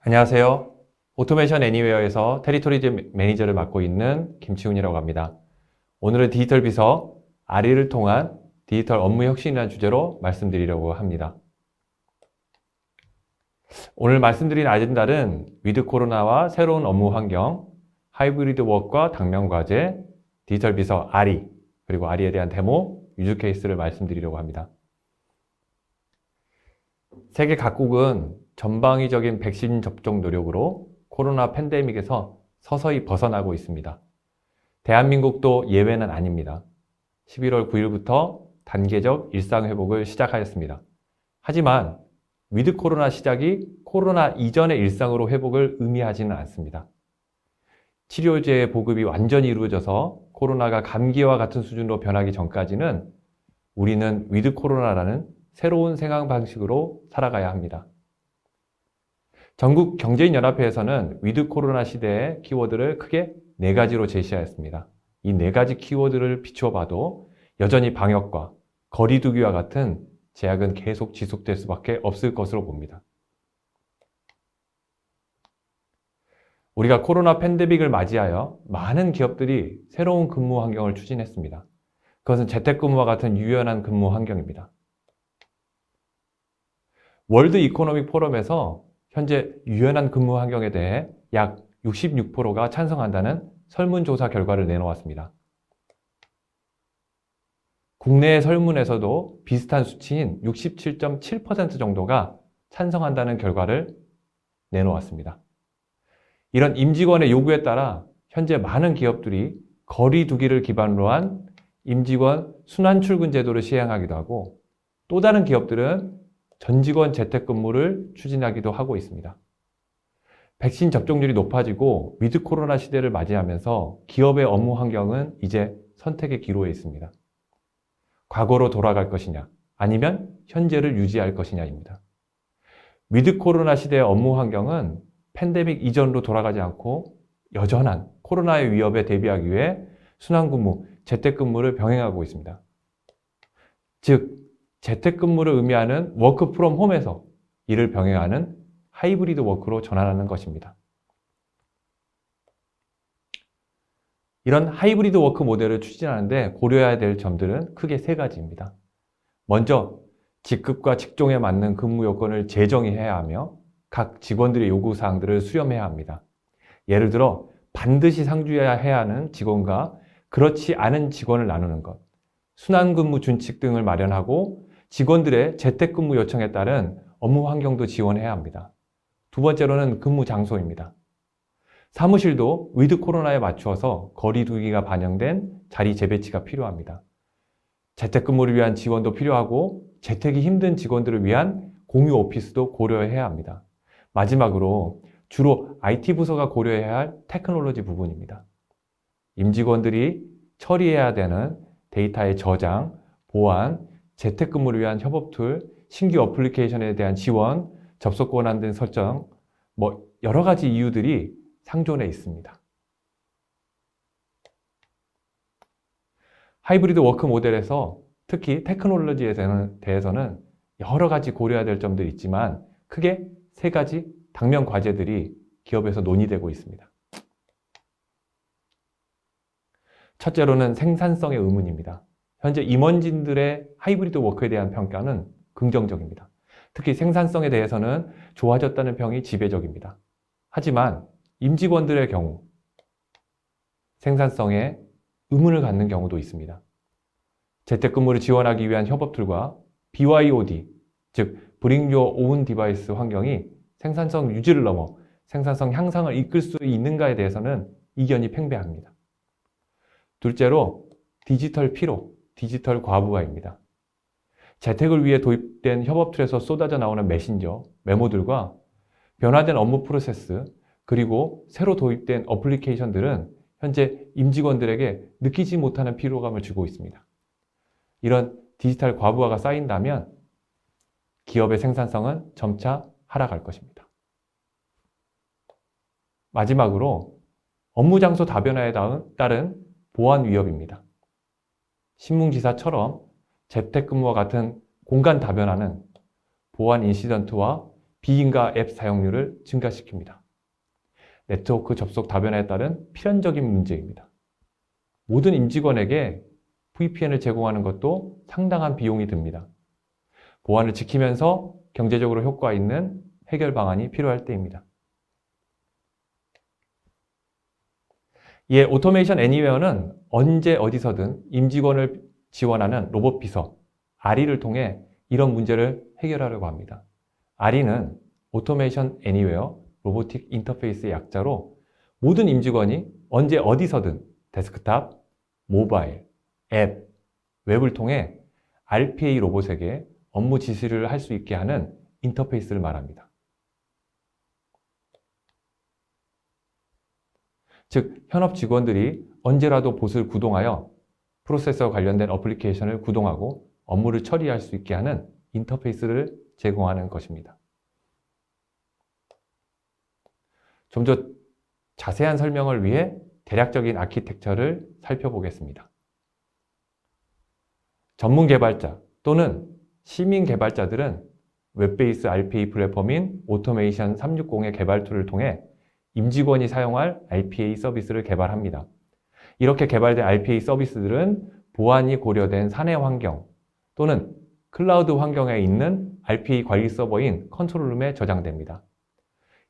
안녕하세요. 오토메이션 애니웨어에서 테리토리 매니저를 맡고 있는 김치훈이라고 합니다. 오늘은 디지털 비서 아리를 통한 디지털 업무 혁신이라는 주제로 말씀드리려고 합니다. 오늘 말씀드린 아젠다는 위드 코로나와 새로운 업무 환경, 하이브리드 워크와 당면 과제, 디지털 비서 아리, 그리고 아리에 대한 데모, 유즈 케이스를 말씀드리려고 합니다. 세계 각국은 전방위적인 백신 접종 노력으로 코로나 팬데믹에서 서서히 벗어나고 있습니다. 대한민국도 예외는 아닙니다. 11월 9일부터 단계적 일상회복을 시작하였습니다. 하지만 위드 코로나 시작이 코로나 이전의 일상으로 회복을 의미하지는 않습니다. 치료제의 보급이 완전히 이루어져서 코로나가 감기와 같은 수준으로 변하기 전까지는 우리는 위드 코로나라는 새로운 생활 방식으로 살아가야 합니다. 전국 경제인연합회에서는 위드 코로나 시대의 키워드를 크게 4가지로 제시하였습니다. 이 4가지 키워드를 비추어 봐도 여전히 방역과 거리 두기와 같은 제약은 계속 지속될 수밖에 없을 것으로 봅니다. 우리가 코로나 팬데믹을 맞이하여 많은 기업들이 새로운 근무 환경을 추진했습니다. 그것은 재택근무와 같은 유연한 근무 환경입니다. 월드 이코노믹 포럼에서 현재 유연한 근무 환경에 대해 약 66%가 찬성한다는 설문조사 결과를 내놓았습니다. 국내의 설문에서도 비슷한 수치인 67.7% 정도가 찬성한다는 결과를 내놓았습니다. 이런 임직원의 요구에 따라 현재 많은 기업들이 거리 두기를 기반으로 한 임직원 순환 출근 제도를 시행하기도 하고, 또 다른 기업들은 전 직원 재택근무를 추진하기도 하고 있습니다. 백신 접종률이 높아지고 위드 코로나 시대를 맞이하면서 기업의 업무 환경은 이제 선택의 기로에 있습니다. 과거로 돌아갈 것이냐, 아니면 현재를 유지할 것이냐입니다. 위드 코로나 시대의 업무 환경은 팬데믹 이전으로 돌아가지 않고 여전한 코로나의 위협에 대비하기 위해 순환근무, 재택근무를 병행하고 있습니다. 즉, 재택근무를 의미하는 워크 프롬 홈에서 이를 병행하는 하이브리드 워크로 전환하는 것입니다. 이런 하이브리드 워크 모델을 추진하는데 고려해야 될 점들은 크게 3가지입니다. 먼저, 직급과 직종에 맞는 근무 요건을 재정의해야 하며 각 직원들의 요구사항들을 수렴해야 합니다. 예를 들어 반드시 상주해야 하는 직원과 그렇지 않은 직원을 나누는 것, 순환근무 준칙 등을 마련하고 직원들의 재택근무 요청에 따른 업무 환경도 지원해야 합니다. 2번째로는 근무 장소입니다. 사무실도 위드 코로나에 맞추어서 거리 두기가 반영된 자리 재배치가 필요합니다. 재택근무를 위한 지원도 필요하고 재택이 힘든 직원들을 위한 공유 오피스도 고려해야 합니다. 마지막으로 주로 IT 부서가 고려해야 할 테크놀로지 부분입니다. 임직원들이 처리해야 되는 데이터의 저장, 보안, 재택근무를 위한 협업 툴, 신규 어플리케이션에 대한 지원, 접속 권한 등 설정, 여러 가지 이유들이 상존해 있습니다. 하이브리드 워크 모델에서 특히 테크놀로지에 대해서는 여러 가지 고려해야 될 점들이 있지만 크게 3가지 당면 과제들이 기업에서 논의되고 있습니다. 첫째로는 생산성의 의문입니다. 현재 임원진들의 하이브리드 워크에 대한 평가는 긍정적입니다. 특히 생산성에 대해서는 좋아졌다는 평이 지배적입니다. 하지만 임직원들의 경우 생산성에 의문을 갖는 경우도 있습니다. 재택근무를 지원하기 위한 협업 툴과 BYOD, 즉 Bring Your Own Device 환경이 생산성 유지를 넘어 생산성 향상을 이끌 수 있는가에 대해서는 이견이 팽배합니다. 둘째로 디지털 피로, 디지털 과부하입니다. 재택을 위해 도입된 협업 툴에서 쏟아져 나오는 메신저, 메모들과 변화된 업무 프로세스, 그리고 새로 도입된 어플리케이션들은 현재 임직원들에게 느끼지 못하는 피로감을 주고 있습니다. 이런 디지털 과부하가 쌓인다면 기업의 생산성은 점차 하락할 것입니다. 마지막으로 업무 장소 다변화에 따른 보안 위협입니다. 신문기사처럼 재택근무와 같은 공간 다변화는 보안 인시던트와 비인가 앱 사용률을 증가시킵니다. 네트워크 접속 다변화에 따른 필연적인 문제입니다. 모든 임직원에게 VPN을 제공하는 것도 상당한 비용이 듭니다. 보안을 지키면서 경제적으로 효과 있는 해결 방안이 필요할 때입니다. 이에 오토메이션 애니웨어는 언제 어디서든 임직원을 지원하는 로봇 비서 아리를 통해 이런 문제를 해결하려고 합니다. 아리는 오토메이션 애니웨어 로보틱 인터페이스의 약자로 모든 임직원이 언제 어디서든 데스크탑, 모바일, 앱, 웹을 통해 RPA 로봇에게 업무 지시를 할 수 있게 하는 인터페이스를 말합니다. 즉, 현업 직원들이 언제라도 봇을 구동하여 프로세서와 관련된 어플리케이션을 구동하고 업무를 처리할 수 있게 하는 인터페이스를 제공하는 것입니다. 좀 더 자세한 설명을 위해 대략적인 아키텍처를 살펴보겠습니다. 전문 개발자 또는 시민 개발자들은 웹베이스 RPA 플랫폼인 오토메이션 360의 개발 툴을 통해 임직원이 사용할 RPA 서비스를 개발합니다. 이렇게 개발된 RPA 서비스들은 보안이 고려된 사내 환경 또는 클라우드 환경에 있는 RPA 관리 서버인 컨트롤룸에 저장됩니다.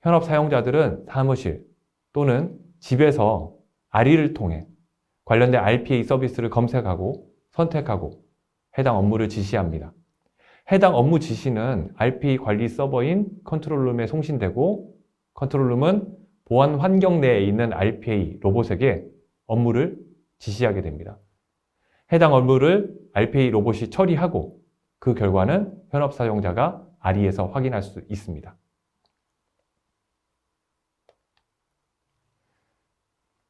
현업 사용자들은 사무실 또는 집에서 아리를 통해 관련된 RPA 서비스를 검색하고 선택하고 해당 업무를 지시합니다. 해당 업무 지시는 RPA 관리 서버인 컨트롤룸에 송신되고 컨트롤룸은 보안 환경 내에 있는 RPA 로봇에게 업무를 지시하게 됩니다. 해당 업무를 RPA 로봇이 처리하고 그 결과는 현업 사용자가 아리에서 확인할 수 있습니다.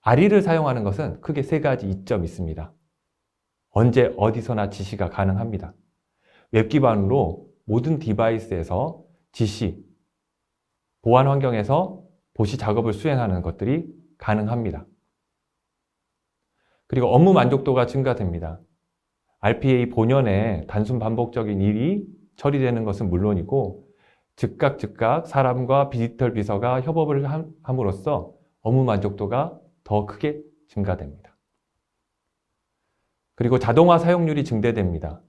아리를 사용하는 것은 크게 세 가지 이점이 있습니다. 언제 어디서나 지시가 가능합니다. 웹 기반으로 모든 디바이스에서 지시, 보안 환경에서 봇이 작업을 수행하는 것들이 가능합니다. 그리고 업무 만족도가 증가됩니다. RPA 본연의 단순 반복적인 일이 처리되는 것은 물론이고 즉각 사람과 디지털 비서가 협업을 함으로써 업무 만족도가 더 크게 증가됩니다. 그리고 자동화 사용률이 증대됩니다.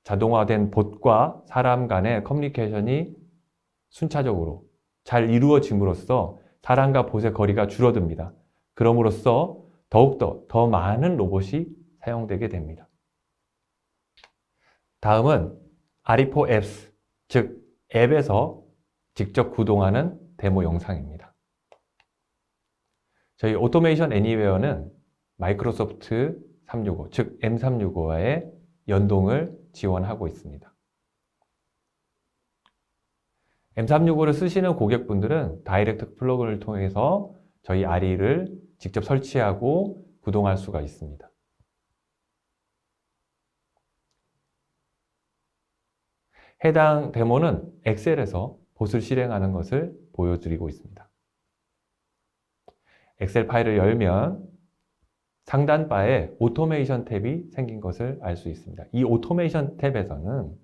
자동화된 봇과 사람 간의 커뮤니케이션이 순차적으로 잘 이루어짐으로써 사람과 봇의 거리가 줄어듭니다. 그럼으로써 더욱더 더 많은 로봇이 사용되게 됩니다. 다음은 아리4 앱스, 즉 앱에서 직접 구동하는 데모 영상입니다. 저희 오토메이션 애니웨어는 마이크로소프트 365, 즉 M365와의 연동을 지원하고 있습니다. M365를 쓰시는 고객분들은 다이렉트 플러그를 통해서 저희 아리를 직접 설치하고 구동할 수가 있습니다. 해당 데모는 엑셀에서 봇을 실행하는 것을 보여드리고 있습니다. 엑셀 파일을 열면 상단 바에 오토메이션 탭이 생긴 것을 알 수 있습니다. 이 오토메이션 탭에서는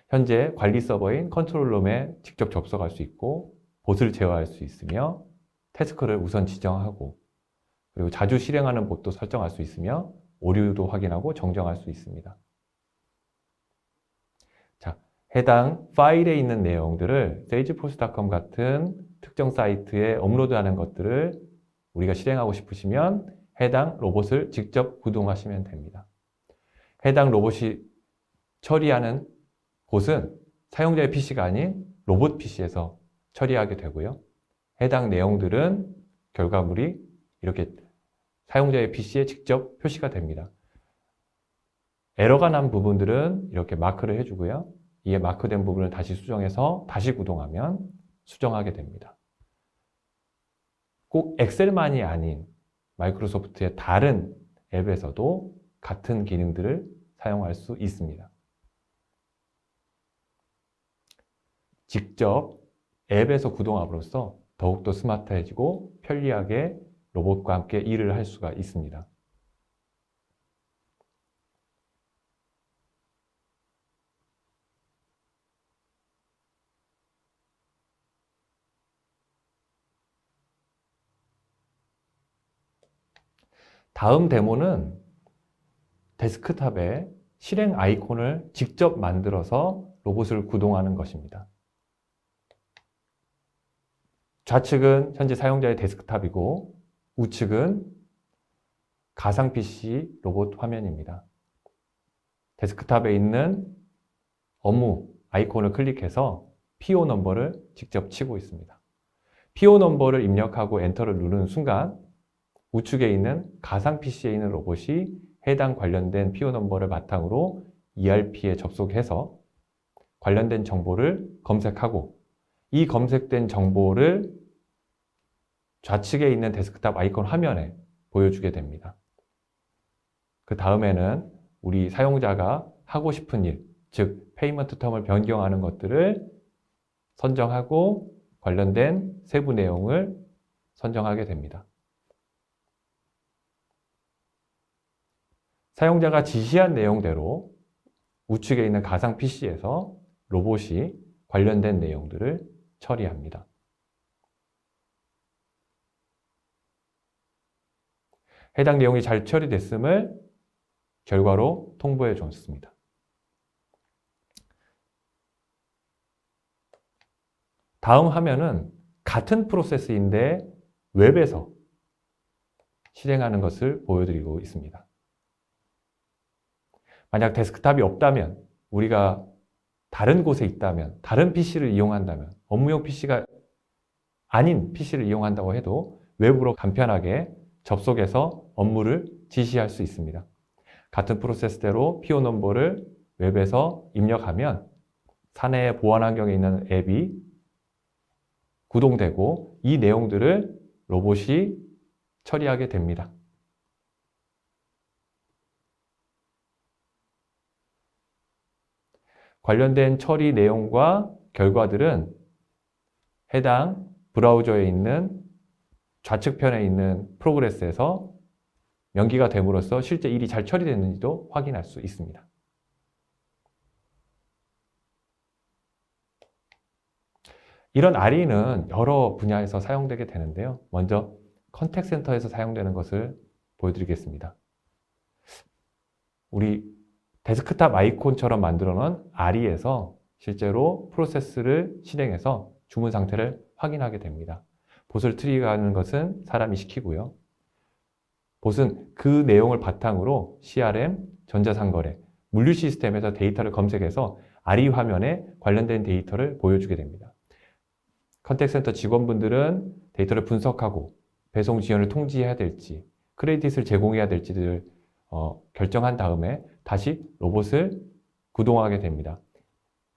현재 관리 서버인 컨트롤룸에 직접 접속할 수 있고 봇을 제어할 수 있으며 태스크를 우선 지정하고 그리고 자주 실행하는 봇도 설정할 수 있으며 오류도 확인하고 정정할 수 있습니다. 자, 해당 파일에 있는 내용들을 salesforce.com 같은 특정 사이트에 업로드하는 것들을 우리가 실행하고 싶으시면 해당 로봇을 직접 구동하시면 됩니다. 해당 로봇이 처리하는 곳은 사용자의 PC가 아닌 로봇 PC에서 처리하게 되고요. 해당 내용들은 결과물이 이렇게 사용자의 PC에 직접 표시가 됩니다. 에러가 난 부분들은 이렇게 마크를 해주고요. 이에 마크된 부분을 다시 수정해서 다시 구동하면 수정하게 됩니다. 꼭 엑셀만이 아닌 마이크로소프트의 다른 앱에서도 같은 기능들을 사용할 수 있습니다. 직접 앱에서 구동함으로써 더욱더 스마트해지고 편리하게 로봇과 함께 일을 할 수가 있습니다. 다음 데모는 데스크탑에 실행 아이콘을 직접 만들어서 로봇을 구동하는 것입니다. 좌측은 현재 사용자의 데스크탑이고 우측은 가상 PC 로봇 화면입니다. 데스크탑에 있는 업무 아이콘을 클릭해서 PO 넘버를 직접 치고 있습니다. PO 넘버를 입력하고 엔터를 누르는 순간 우측에 있는 가상 PC에 있는 로봇이 해당 관련된 PO 넘버를 바탕으로 ERP에 접속해서 관련된 정보를 검색하고 이 검색된 정보를 좌측에 있는 데스크탑 아이콘 화면에 보여주게 됩니다. 그 다음에는 우리 사용자가 하고 싶은 일, 즉 페이먼트 텀을 변경하는 것들을 선정하고 관련된 세부 내용을 선정하게 됩니다. 사용자가 지시한 내용대로 우측에 있는 가상 PC에서 로봇이 관련된 내용들을 처리합니다. 해당 내용이 잘 처리됐음을 결과로 통보해 줬습니다. 다음 화면은 같은 프로세스인데 웹에서 실행하는 것을 보여드리고 있습니다. 만약 데스크탑이 없다면, 우리가 다른 곳에 있다면, 다른 PC를 이용한다면, 업무용 PC가 아닌 PC를 이용한다고 해도 웹으로 간편하게 접속해서 업무를 지시할 수 있습니다. 같은 프로세스대로 PO 넘버를 웹에서 입력하면 사내 보안 환경에 있는 앱이 구동되고 이 내용들을 로봇이 처리하게 됩니다. 관련된 처리 내용과 결과들은 해당 브라우저에 있는 좌측편에 있는 프로그레스에서 명기가 됨으로써 실제 일이 잘 처리됐는지도 확인할 수 있습니다. 이런 RE는 여러 분야에서 사용되게 되는데요. 먼저 컨택센터에서 사용되는 것을 보여드리겠습니다. 우리 데스크탑 아이콘처럼 만들어 놓은 RE에서 실제로 프로세스를 실행해서 주문 상태를 확인하게 됩니다. 봇을 트리거하는 것은 사람이 시키고요. 봇은 그 내용을 바탕으로 CRM, 전자상거래, 물류 시스템에서 데이터를 검색해서 RE 화면에 관련된 데이터를 보여주게 됩니다. 컨택센터 직원분들은 데이터를 분석하고 배송 지연을 통지해야 될지, 크레딧을 제공해야 될지를 결정한 다음에 다시 로봇을 구동하게 됩니다.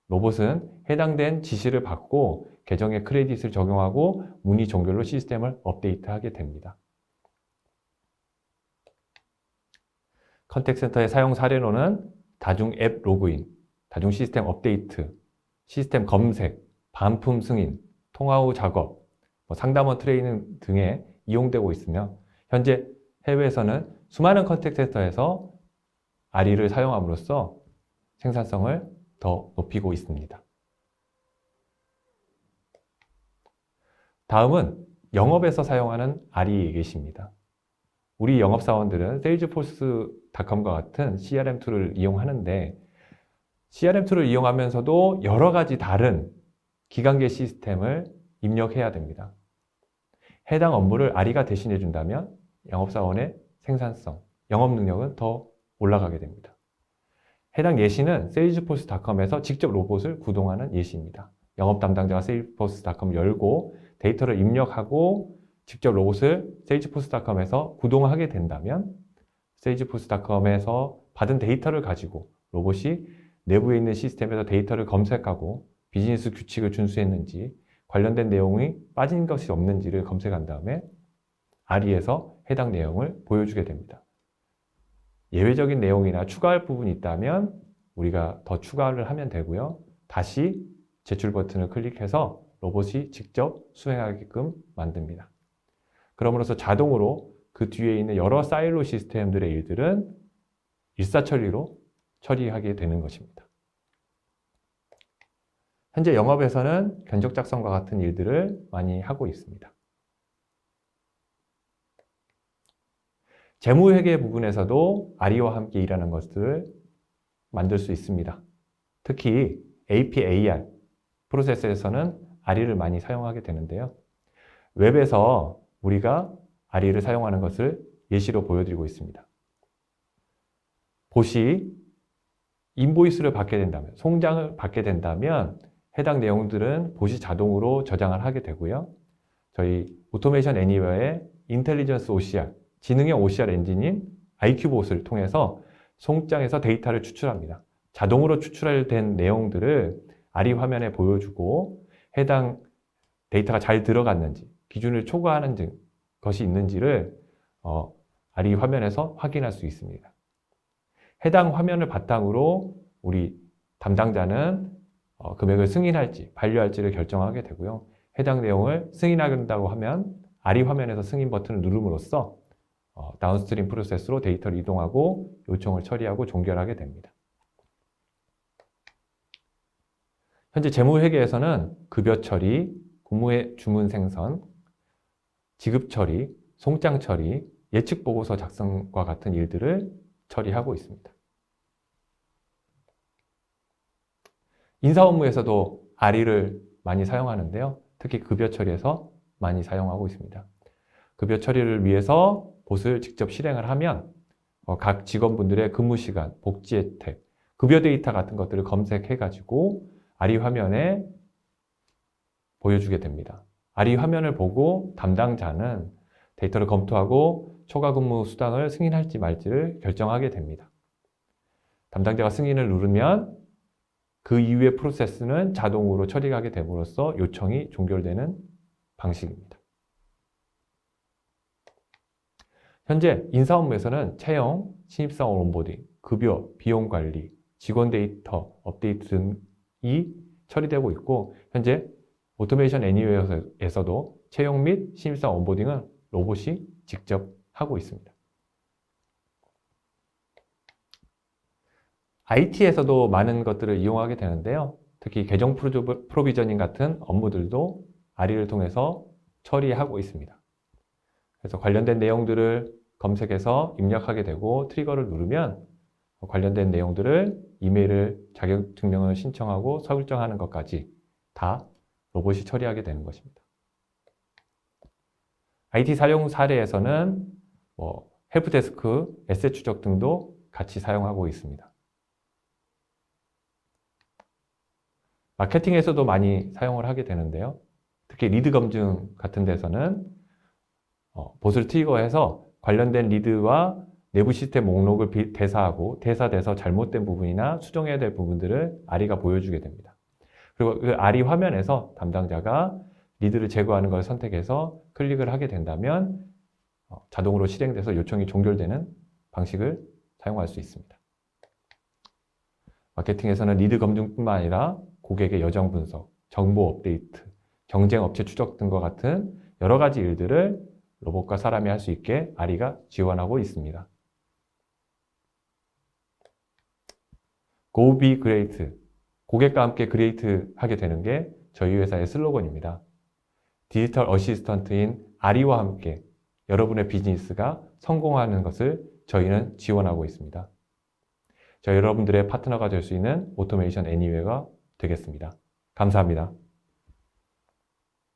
로봇은 해당된 지시를 받고 계정에 크레딧을 적용하고 문의 종결로 시스템을 업데이트하게 됩니다. 컨택센터의 사용 사례로는 다중 앱 로그인, 다중 시스템 업데이트, 시스템 검색, 반품 승인, 통화 후 작업, 상담원 트레이닝 등에 이용되고 있으며 현재 해외에서는 수많은 컨택센터에서 RE를 사용함으로써 생산성을 더 높이고 있습니다. 다음은 영업에서 사용하는 RE 예시입니다. 우리 영업사원들은 세일즈포스닷컴과 같은 CRM 툴을 이용하는데 CRM 툴을 이용하면서도 여러 가지 다른 기관계 시스템을 입력해야 됩니다. 해당 업무를 RE가 대신해 준다면 영업사원의 생산성, 영업 능력은 더 올라가게 됩니다. 해당 예시는 세일즈포스닷컴에서 직접 로봇을 구동하는 예시입니다. 영업 담당자가 세일즈포스닷컴을 열고 데이터를 입력하고 직접 로봇을 세일즈포스닷컴에서 구동하게 된다면 세일즈포스닷컴에서 받은 데이터를 가지고 로봇이 내부에 있는 시스템에서 데이터를 검색하고 비즈니스 규칙을 준수했는지 관련된 내용이 빠진 것이 없는지를 검색한 다음에 RE에서 해당 내용을 보여주게 됩니다. 예외적인 내용이나 추가할 부분이 있다면 우리가 더 추가를 하면 되고요. 다시 제출 버튼을 클릭해서 로봇이 직접 수행하게끔 만듭니다. 그럼으로써 자동으로 그 뒤에 있는 여러 사일로 시스템들의 일들은 일사천리로 처리하게 되는 것입니다. 현재 영업에서는 견적 작성과 같은 일들을 많이 하고 있습니다. 재무회계 부분에서도 아리와 함께 일하는 것들을 만들 수 있습니다. 특히 AP/AR 프로세스에서는 아리를 많이 사용하게 되는데요. 웹에서 우리가 아리를 사용하는 것을 예시로 보여드리고 있습니다. 봇이 인보이스를 받게 된다면, 송장을 받게 된다면 해당 내용들은 봇이 자동으로 저장을 하게 되고요. 저희 오토메이션 애니웨어의 인텔리전스 OCR, 지능형 OCR 엔진인 IQ봇을 통해서 송장에서 데이터를 추출합니다. 자동으로 추출된 내용들을 아리 화면에 보여주고 해당 데이터가 잘 들어갔는지, 기준을 초과하는 것이 있는지를 아리 화면에서 확인할 수 있습니다. 해당 화면을 바탕으로 우리 담당자는 금액을 승인할지 반려할지를 결정하게 되고요. 해당 내용을 승인한다고 하면 아리 화면에서 승인 버튼을 누름으로써 다운스트림 프로세스로 데이터를 이동하고 요청을 처리하고 종결하게 됩니다. 현재 재무회계에서는 급여 처리, 공무의 주문 생선, 지급 처리, 송장 처리, 예측 보고서 작성과 같은 일들을 처리하고 있습니다. 인사 업무에서도 아리를 많이 사용하는데요. 특히 급여 처리에서 많이 사용하고 있습니다. 급여 처리를 위해서 봇을 직접 실행을 하면 각 직원분들의 근무 시간, 복지 혜택, 급여 데이터 같은 것들을 검색해가지고 아리 화면에 보여주게 됩니다. 아리 화면을 보고 담당자는 데이터를 검토하고 초과 근무 수당을 승인할지 말지를 결정하게 됩니다. 담당자가 승인을 누르면 그 이후의 프로세스는 자동으로 처리하게 됨으로써 요청이 종결되는 방식입니다. 현재 인사 업무에서는 채용, 신입사원 온보딩, 급여, 비용 관리, 직원 데이터 업데이트 등이 처리되고 있고, 현재 오토메이션 애니웨어에서도 채용 및 신입사원 온보딩은 로봇이 직접 하고 있습니다. IT에서도 많은 것들을 이용하게 되는데요. 특히 계정 프로비저닝 같은 업무들도 아리를 통해서 처리하고 있습니다. 그래서 관련된 내용들을 검색해서 입력하게 되고 트리거를 누르면 관련된 내용들을 이메일을 자격증명을 신청하고 설정하는 것까지 다 로봇이 처리하게 되는 것입니다. IT 사용 사례에서는 헬프데스크, 에셋 추적 등도 같이 사용하고 있습니다. 마케팅에서도 많이 사용을 하게 되는데요. 특히 리드 검증 같은 데서는 봇을 트리거해서 관련된 리드와 내부 시스템 목록을 대사하고 대사돼서 잘못된 부분이나 수정해야 될 부분들을 아리가 보여주게 됩니다. 그리고 그 아리 화면에서 담당자가 리드를 제거하는 걸 선택해서 클릭을 하게 된다면 자동으로 실행돼서 요청이 종결되는 방식을 사용할 수 있습니다. 마케팅에서는 리드 검증뿐만 아니라 고객의 여정 분석, 정보 업데이트, 경쟁 업체 추적 등과 같은 여러 가지 일들을 로봇과 사람이 할 수 있게 아리가 지원하고 있습니다. Go be great. 고객과 함께 그레이트 하게 되는 게 저희 회사의 슬로건입니다. 디지털 어시스턴트인 아리와 함께 여러분의 비즈니스가 성공하는 것을 저희는 지원하고 있습니다. 여러분들의 파트너가 될 수 있는 오토메이션 애니웨어가 되겠습니다. 감사합니다.